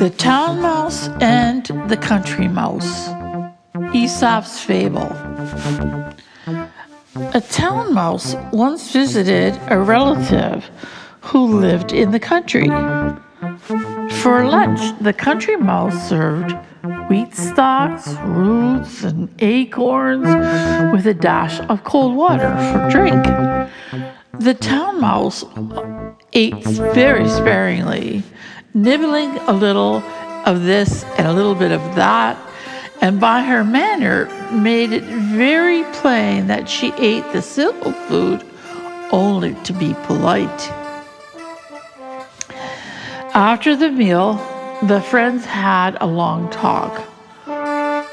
The Town Mouse and the Country Mouse. Aesop's Fable. A town mouse once visited a relative who lived in the country. For lunch, the country mouse served wheat stalks, roots, and acorns with a dash of cold water for drink. The town mouse ate very sparingly, nibbling a little of this and a little bit of that, and by her manner made it very plain that she ate the simple food only to be polite. After the meal, the friends had a long talk.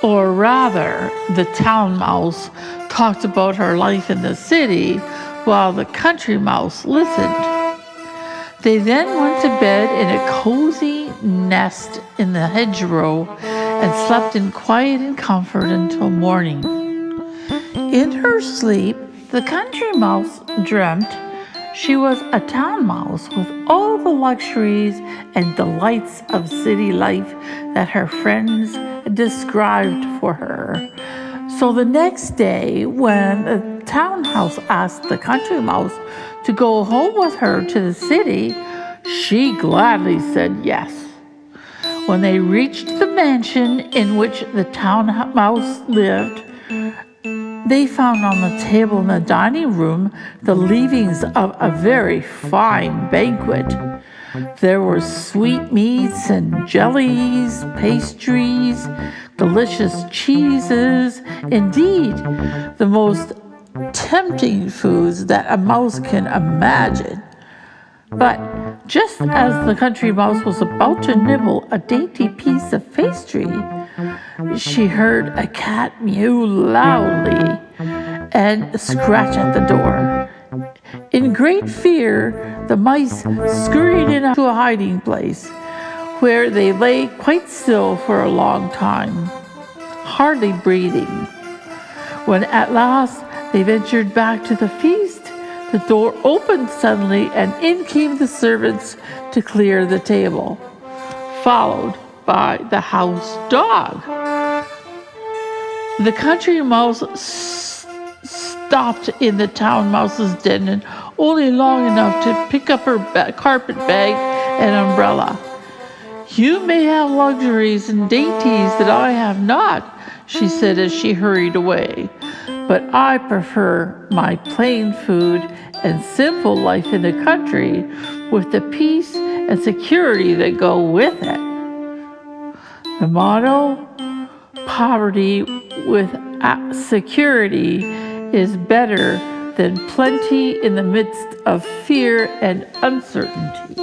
Or rather, the town mouse talked about her life in the city while the country mouse listened. They then went to bed in a cozy nest in the hedgerow and slept in quiet and comfort until morning. In her sleep, the country mouse dreamt she was a town mouse with all the luxuries and delights of city life that her friends described for her. So the next day, when the town mouse asked the country mouse to go home with her to the city, she gladly said yes. When they reached the mansion in which the town mouse lived, they found on the table in the dining room the leavings of a very fine banquet. There were sweetmeats and jellies, pastries, delicious cheeses, indeed, the most tempting foods that a mouse can imagine. But just as the country mouse was about to nibble a dainty piece of pastry, she heard a cat mew loudly and scratch at the door. In great fear, the mice scurried into a hiding place, where they lay quite still for a long time, hardly breathing. When at last they ventured back to the feast, the door opened suddenly and in came the servants to clear the table, followed by the house dog. The country mouse stopped in the town mouse's den only long enough to pick up her carpet bag and umbrella. "You may have luxuries and dainties that I have not," she said as she hurried away, "but I prefer my plain food and simple life in the country with the peace and security that go with it." The motto, poverty with security, is better than plenty in the midst of fear and uncertainty.